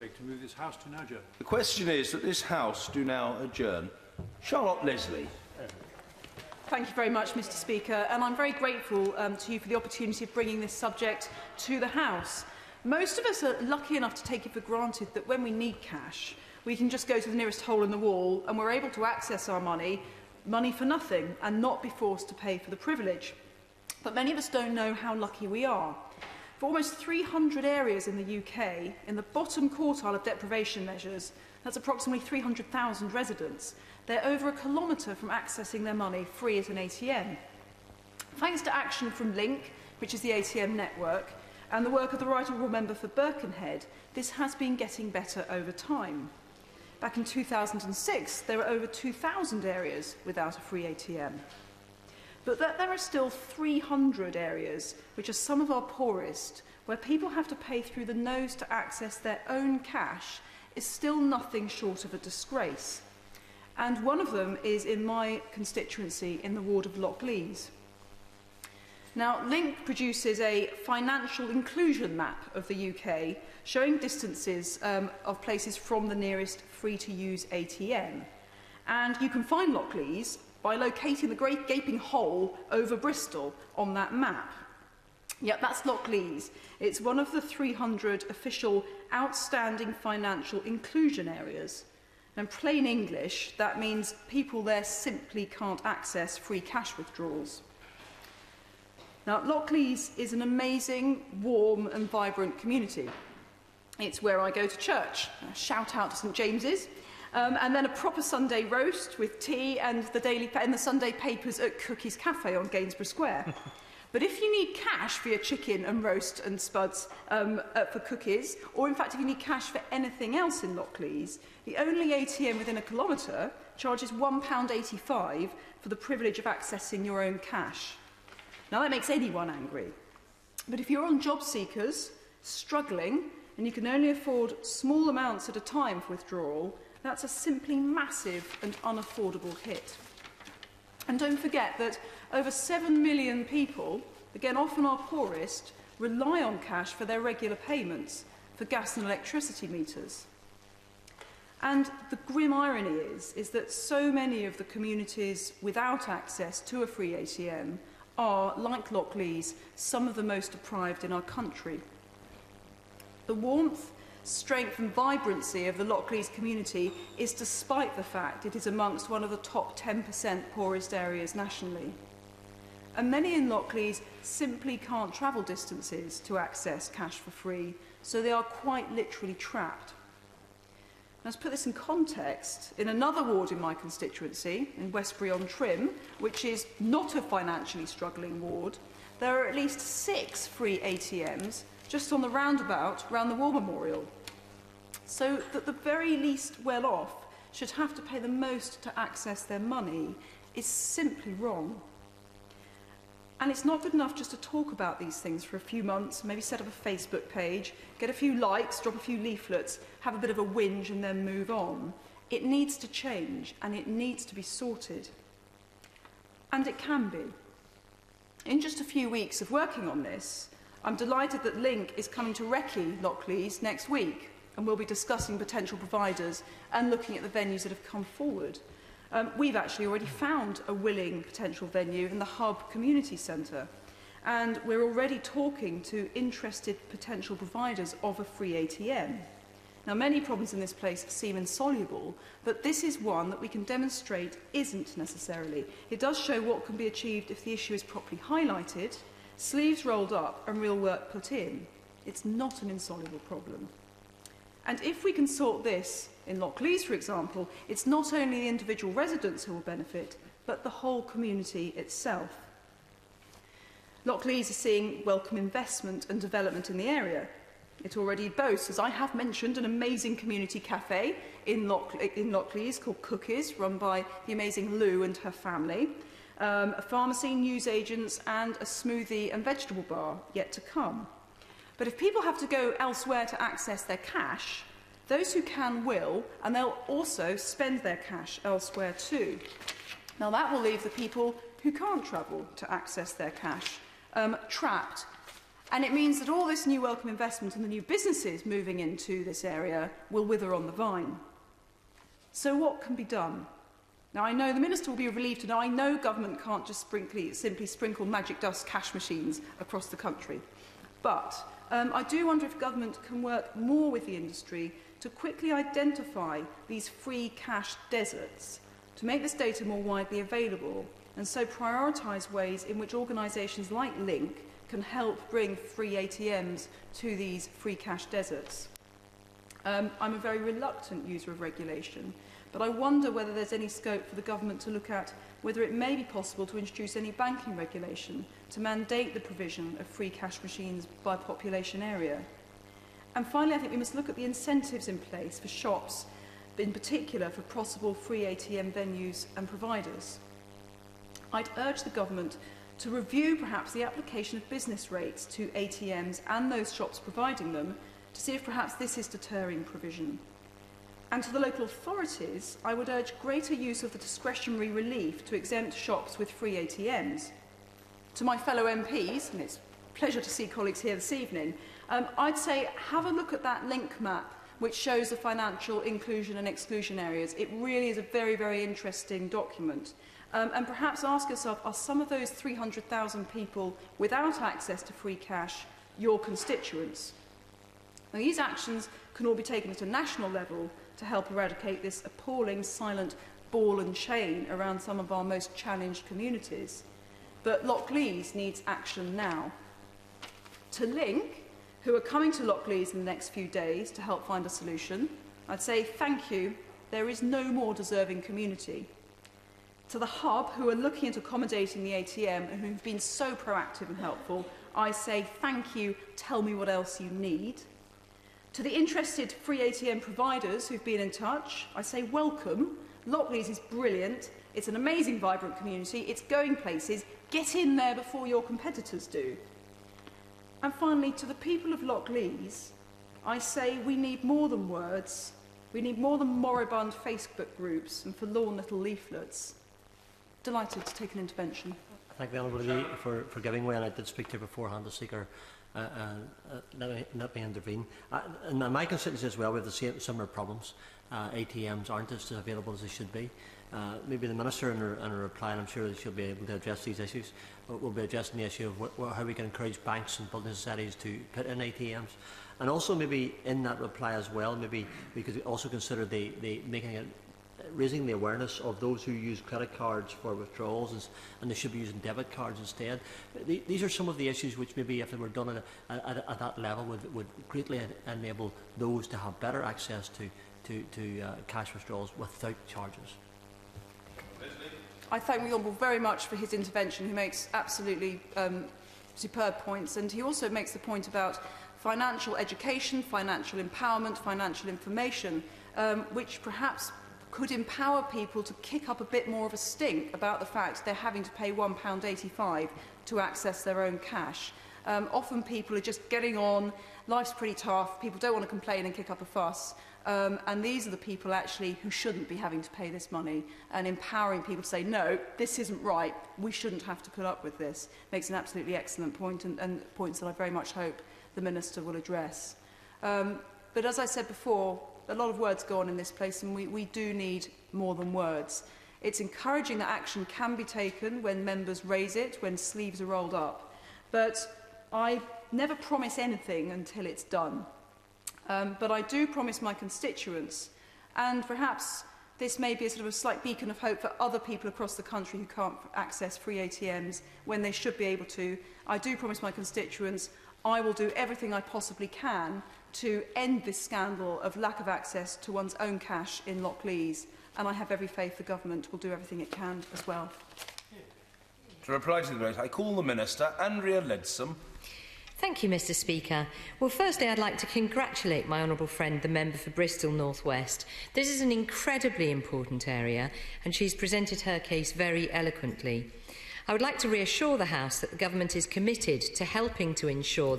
To move this House to now adjourn. The question is that this House do now adjourn. Charlotte Leslie. Thank you very much, Mr. Speaker, and I'm very grateful to you for the opportunity of bringing this subject to the House. Most of us are lucky enough to take it for granted that when we need cash, we can just go to the nearest hole in the wall and we're able to access our money for nothing, and not be forced to pay for the privilege. But many of us don't know how lucky we are. For almost 300 areas in the UK, in the bottom quartile of deprivation measures, that's approximately 300,000 residents, they're over a kilometre from accessing their money free at an ATM. Thanks to action from Link, which is the ATM network, and the work of the Right Honourable Member for Birkenhead, this has been getting better over time. Back in 2006, there were over 2,000 areas without a free ATM. But that there are still 300 areas, which are some of our poorest, where people have to pay through the nose to access their own cash, is still nothing short of a disgrace. And one of them is in my constituency in the ward of Lockleaze. Now, Link produces a financial inclusion map of the UK, showing distances of places from the nearest free-to-use ATM. And you can find Lockleaze by locating the great gaping hole over Bristol on that map. Yep, that's Lockleaze. It's one of the 300 official outstanding financial inclusion areas. And plain English, that means people there simply can't access free cash withdrawals. Now, Lockleaze is an amazing, warm and vibrant community. It's where I go to church. Shout out to St James's. And then a proper Sunday roast with tea and the Sunday papers at Cookie's Cafe on Gainsborough Square. But if you need cash for your chicken and roast and spuds for cookies, or in fact if you need cash for anything else in Lockleaze, the only ATM within a kilometre charges £1.85 for the privilege of accessing your own cash. Now that makes anyone angry. But if you're on job seekers, struggling, and you can only afford small amounts at a time for withdrawal, that's a simply massive and unaffordable hit. And don't forget that over 7 million people, again often our poorest, rely on cash for their regular payments for gas and electricity meters. And the grim irony is that so many of the communities without access to a free ATM are, like Lockleaze, some of the most deprived in our country. The warmth, strength and vibrancy of the Lockleaze community is despite the fact it is amongst one of the top 10% poorest areas nationally. And many in Lockleaze simply can't travel distances to access cash for free, so they are quite literally trapped. Now, to put this in context, in another ward in my constituency, in Westbury-on-Trim, which is not a financially struggling ward, there are at least 6 free ATMs just on the roundabout round the War Memorial. So that the very least well-off should have to pay the most to access their money is simply wrong. And it's not good enough just to talk about these things for a few months, maybe set up a Facebook page, get a few likes, drop a few leaflets, have a bit of a whinge and then move on. It needs to change and it needs to be sorted. And it can be. In just a few weeks of working on this, I'm delighted that Link is coming to Recce, Lockleaze, next week, and we'll be discussing potential providers and looking at the venues that have come forward. We've actually already found a willing potential venue in the Hub Community Centre, and we're already talking to interested potential providers of a free ATM. Now, many problems in this place seem insoluble, but this is one that we can demonstrate isn't necessarily. It does show what can be achieved if the issue is properly highlighted, sleeves rolled up and real work put in. It's not an insoluble problem. And if we can sort this in Lockleaze, for example, it's not only the individual residents who will benefit, but the whole community itself. Lockleaze is seeing welcome investment and development in the area. It already boasts, as I have mentioned, an amazing community cafe in Lockleaze called Cookies, run by the amazing Lou and her family, a pharmacy, newsagents and a smoothie and vegetable bar yet to come. But if people have to go elsewhere to access their cash, those who can will, and they'll also spend their cash elsewhere too. Now that will leave the people who can't travel to access their cash trapped. And it means that all this new welcome investment and the new businesses moving into this area will wither on the vine. So what can be done? Now, I know the Minister will be relieved to know I know government can't just simply sprinkle magic dust cash machines across the country. But I do wonder if government can work more with the industry to quickly identify these free cash deserts, to make this data more widely available, and so prioritise ways in which organisations like Link can help bring free ATMs to these free cash deserts. I'm a very reluctant user of regulation, but I wonder whether there's any scope for the government to look at whether it may be possible to introduce any banking regulation to mandate the provision of free cash machines by population area. And finally, I think we must look at the incentives in place for shops, in particular for possible free ATM venues and providers. I'd urge the government to review perhaps the application of business rates to ATMs and those shops providing them to see if perhaps this is deterring provision. And to the local authorities, I would urge greater use of the discretionary relief to exempt shops with free ATMs. To my fellow MPs, and it's a pleasure to see colleagues here this evening, I'd say have a look at that link map which shows the financial inclusion and exclusion areas. It really is a very, very interesting document. And perhaps ask yourself, are some of those 300,000 people without access to free cash your constituents? Now, these actions can all be taken at a national level to help eradicate this appalling silent ball and chain around some of our most challenged communities. But Lockleaze needs action now. To Link, who are coming to Lockleaze in the next few days to help find a solution, I'd say thank you, there is no more deserving community. To the Hub, who are looking at accommodating the ATM and who've been so proactive and helpful, I say thank you, tell me what else you need. To the interested free ATM providers who've been in touch, I say welcome. Lockleaze is brilliant. It's an amazing, vibrant community. It's going places. Get in there before your competitors do. And finally, to the people of Lockleaze, I say we need more than words. We need more than moribund Facebook groups and forlorn little leaflets. Delighted to take an intervention. Thank the Honourable Lady for giving way, and I did speak to her beforehand to seek her let me intervene. In my constituency as well, we have the same similar problems. ATMs aren't as available as they should be. Maybe the Minister in her reply, and I'm sure that she'll be able to address these issues, will be addressing the issue of how we can encourage banks and building societies to put in ATMs. And also maybe in that reply as well, maybe we could also consider raising the awareness of those who use credit cards for withdrawals, and they should be using debit cards instead. These are some of the issues which maybe, if they were done at that level, would greatly enable those to have better access to cash withdrawals without charges. I thank the Honourable very much for his intervention. He makes absolutely superb points, and he also makes the point about financial education, financial empowerment, financial information, which perhaps could empower people to kick up a bit more of a stink about the fact they're having to pay £1.85 to access their own cash. Often people are just getting on, life's pretty tough, people don't want to complain and kick up a fuss, and these are the people actually who shouldn't be having to pay this money, and empowering people to say, no, this isn't right, we shouldn't have to put up with this, makes an absolutely excellent point, and points that I very much hope the Minister will address. But as I said before, a lot of words go on in this place, and we do need more than words. It's encouraging that action can be taken when members raise it, when sleeves are rolled up. But I never promise anything until it's done. But I do promise my constituents, and perhaps this may be a sort of a slight beacon of hope for other people across the country who can't access free ATMs when they should be able to. I do promise my constituents I will do everything I possibly can to end this scandal of lack of access to one's own cash in Lockleaze, and I have every faith the government will do everything it can as well. To reply to the debate, I call the Minister, Andrea Leadsom. Thank you, Mr Speaker. Well, firstly, I'd like to congratulate my honourable friend, the member for Bristol North West. This is an incredibly important area, and she's presented her case very eloquently. I would like to reassure the House that the government is committed to helping to ensure